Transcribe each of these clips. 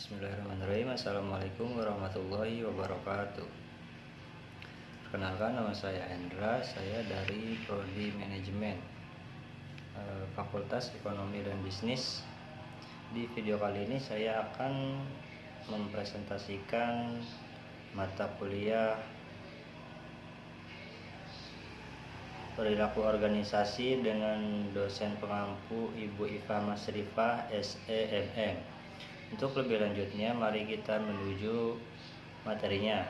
Bismillahirrahmanirrahim. Assalamualaikum warahmatullahi wabarakatuh. Perkenalkan, nama saya Hendra. Saya dari Prodi Manajemen, Fakultas Ekonomi dan Bisnis. Di video kali ini saya akan mempresentasikan mata kuliah Perilaku Organisasi dengan dosen pengampu Ibu Iva Masrifah, SEMM. Untuk lebih lanjutnya, mari kita menuju materinya.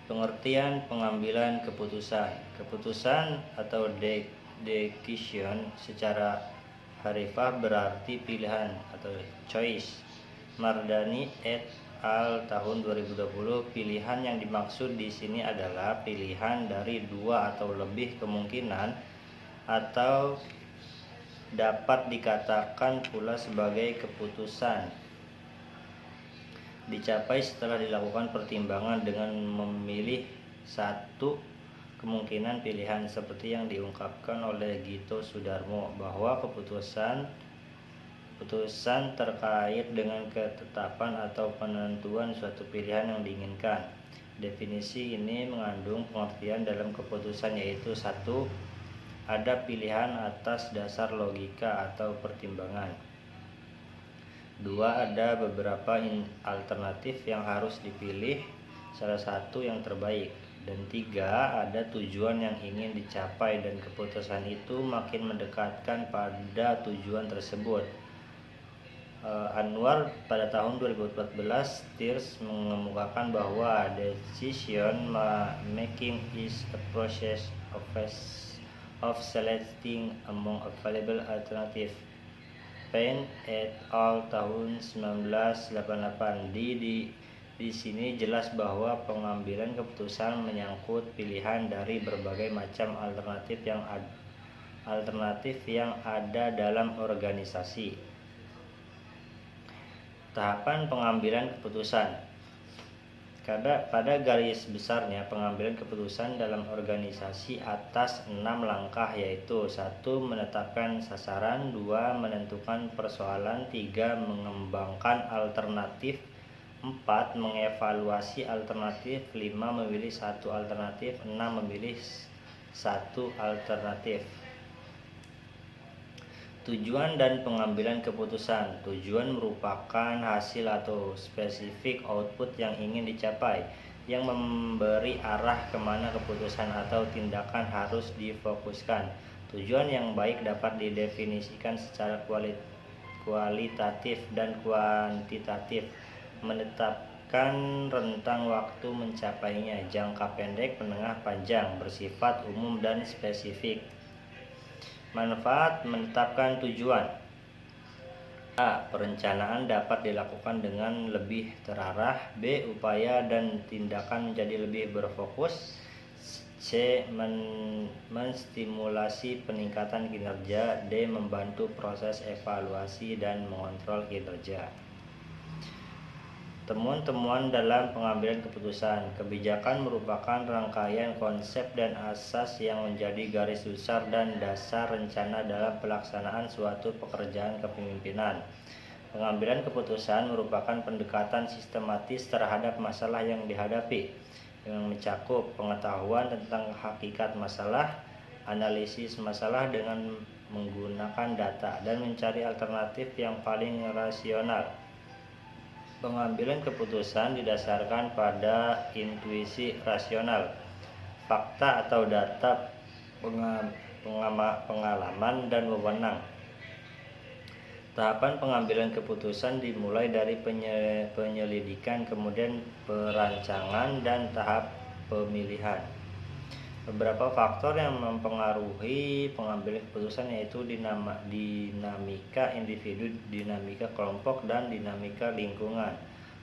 Pengertian pengambilan keputusan. Keputusan atau decision secara harfiah berarti pilihan atau choice. Mardani et al. Tahun 2020. Pilihan yang dimaksud di sini adalah pilihan dari dua atau lebih kemungkinan atau dapat dikatakan pula sebagai keputusan dicapai setelah dilakukan pertimbangan dengan memilih satu kemungkinan pilihan, seperti yang diungkapkan oleh Gito Sudarmo bahwa keputusan terkait dengan ketetapan atau penentuan suatu pilihan yang diinginkan. Definisi ini mengandung pengertian dalam keputusan, yaitu 1. Ada pilihan atas dasar logika atau pertimbangan. 2. Ada beberapa alternatif yang harus dipilih, salah satu yang terbaik. Dan 3. Ada tujuan yang ingin dicapai dan keputusan itu makin mendekatkan pada tujuan tersebut. Anwar pada tahun 2014, Tears mengemukakan bahwa decision making is a process of selecting among available alternatives. Payne et al. Tahun 1988. Di sini jelas bahwa pengambilan keputusan menyangkut pilihan dari berbagai macam alternatif yang ada dalam organisasi. Tahapan pengambilan keputusan. Pada garis besarnya, pengambilan keputusan dalam organisasi atas 6 langkah, yaitu 1. Menetapkan sasaran, 2. Menentukan persoalan, 3. Mengembangkan alternatif, 4. Mengevaluasi alternatif, 5. Memilih satu alternatif, 6. Memilih satu alternatif. Tujuan dan pengambilan keputusan. Tujuan merupakan hasil atau spesifik output yang ingin dicapai, yang memberi arah kemana keputusan atau tindakan harus difokuskan. Tujuan yang baik dapat didefinisikan secara kualitatif dan kuantitatif, menetapkan rentang waktu mencapainya, jangka pendek, menengah, panjang, bersifat umum dan spesifik. Manfaat menetapkan tujuan. A. Perencanaan dapat dilakukan dengan lebih terarah. B. Upaya dan tindakan menjadi lebih berfokus. C. Menstimulasi peningkatan kinerja. D. Membantu proses evaluasi dan mengontrol kinerja. Temuan-temuan dalam pengambilan keputusan. Kebijakan merupakan rangkaian konsep dan asas yang menjadi garis besar dan dasar rencana dalam pelaksanaan suatu pekerjaan kepemimpinan. Pengambilan keputusan merupakan pendekatan sistematis terhadap masalah yang dihadapi, yang mencakup pengetahuan tentang hakikat masalah, analisis masalah dengan menggunakan data, dan mencari alternatif yang paling rasional. Pengambilan keputusan didasarkan pada intuisi rasional, fakta atau data, pengalaman, dan wewenang. Tahapan pengambilan keputusan dimulai dari penyelidikan, kemudian perancangan, dan tahap pemilihan. Beberapa faktor yang mempengaruhi pengambilan keputusan yaitu dinamika individu, dinamika kelompok, dan dinamika lingkungan.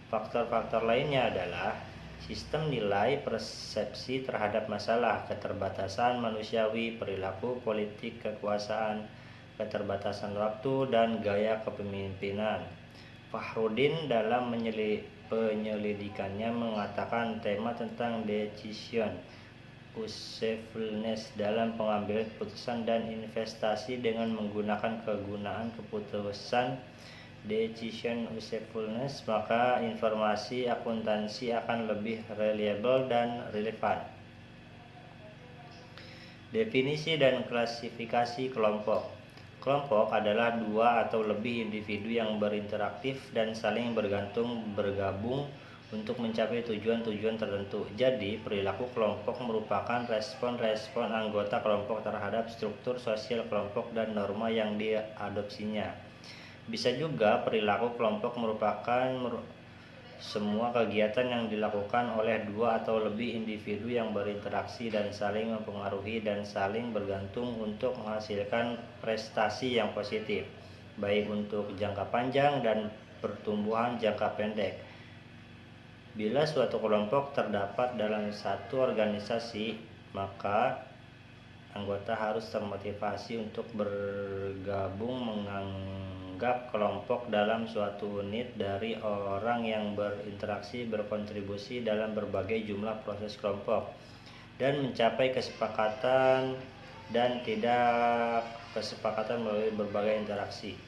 Faktor-faktor lainnya adalah sistem nilai, persepsi terhadap masalah, keterbatasan manusiawi, perilaku politik, kekuasaan, keterbatasan waktu, dan gaya kepemimpinan. Fahrudin dalam penyelidikannya mengatakan tema tentang decision usefulness dalam pengambilan keputusan dan investasi dengan menggunakan kegunaan keputusan decision usefulness, maka informasi akuntansi akan lebih reliable dan relevan. Definisi dan klasifikasi kelompok. Kelompok adalah dua atau lebih individu yang berinteraktif dan saling bergabung untuk mencapai tujuan-tujuan tertentu. Jadi, perilaku kelompok merupakan respon-respon anggota kelompok terhadap struktur sosial kelompok dan norma yang diadopsinya. Bisa juga perilaku kelompok merupakan semua kegiatan yang dilakukan oleh dua atau lebih individu yang berinteraksi dan saling mempengaruhi dan saling bergantung untuk menghasilkan prestasi yang positif, baik untuk jangka panjang dan pertumbuhan jangka pendek. Bila suatu kelompok terdapat dalam satu organisasi, maka anggota harus termotivasi untuk bergabung menganggap kelompok dalam suatu unit dari orang yang berinteraksi berkontribusi dalam berbagai jumlah proses kelompok dan mencapai kesepakatan dan tidak kesepakatan melalui berbagai interaksi.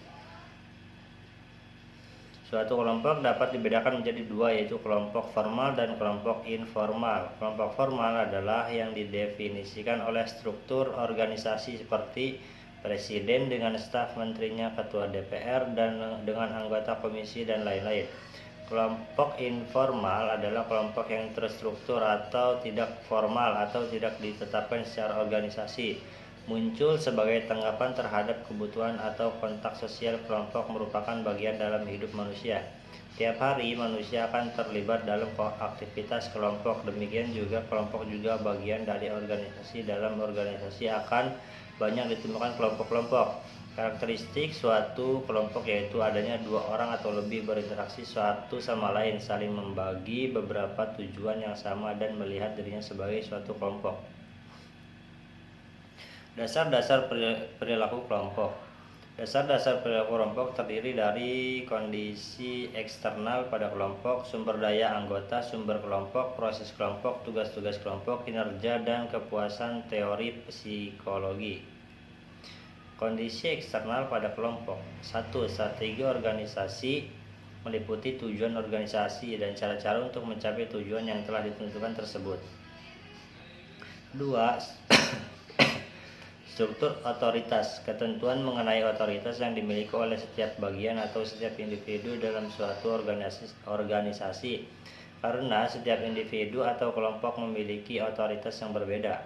Suatu kelompok dapat dibedakan menjadi dua, yaitu kelompok formal dan kelompok informal. Kelompok formal adalah yang didefinisikan oleh struktur organisasi seperti presiden dengan staf menterinya, ketua DPR, dan dengan anggota komisi dan lain-lain. Kelompok informal adalah kelompok yang terstruktur atau tidak formal atau tidak ditetapkan secara organisasi, muncul sebagai tanggapan terhadap kebutuhan atau kontak sosial. Kelompok merupakan bagian dalam hidup manusia. Tiap hari manusia akan terlibat dalam aktivitas kelompok. Demikian juga kelompok juga bagian dari organisasi. Dalam organisasi akan banyak ditemukan kelompok-kelompok. Karakteristik suatu kelompok yaitu adanya dua orang atau lebih berinteraksi satu sama lain, saling membagi beberapa tujuan yang sama dan melihat dirinya sebagai suatu kelompok. Dasar-dasar perilaku kelompok. Dasar-dasar perilaku kelompok terdiri dari kondisi eksternal pada kelompok, sumber daya anggota, sumber kelompok, proses kelompok, tugas-tugas kelompok, kinerja, dan kepuasan teori psikologi. Kondisi eksternal pada kelompok. 1. Strategi organisasi meliputi tujuan organisasi dan cara-cara untuk mencapai tujuan yang telah ditentukan tersebut. 2. Struktur otoritas, ketentuan mengenai otoritas yang dimiliki oleh setiap bagian atau setiap individu dalam suatu organisasi, karena setiap individu atau kelompok memiliki otoritas yang berbeda.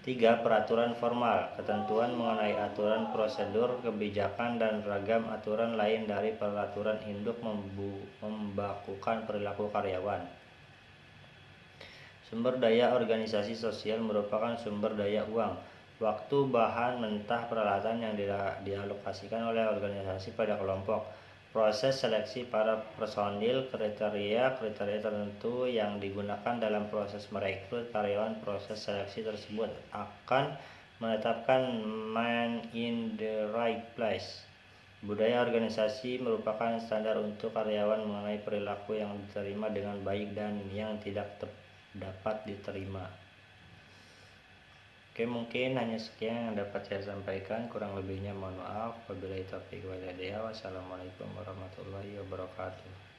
3. Peraturan formal, ketentuan mengenai aturan, prosedur, kebijakan, dan ragam aturan lain dari peraturan induk membakukan perilaku karyawan. Sumber daya organisasi sosial merupakan sumber daya uang, waktu, bahan mentah, peralatan yang dialokasikan oleh organisasi pada kelompok. Proses seleksi para personil, kriteria tertentu yang digunakan dalam proses merekrut karyawan. Proses seleksi tersebut akan menetapkan man in the right place. Budaya organisasi merupakan standar untuk karyawan mengenai perilaku yang diterima dengan baik dan yang tidak dapat diterima. Oke, mungkin hanya sekian yang dapat saya sampaikan. Kurang lebihnya mohon maaf. Wabillahi taufiq wal hidayah. Wassalamualaikum warahmatullahi wabarakatuh.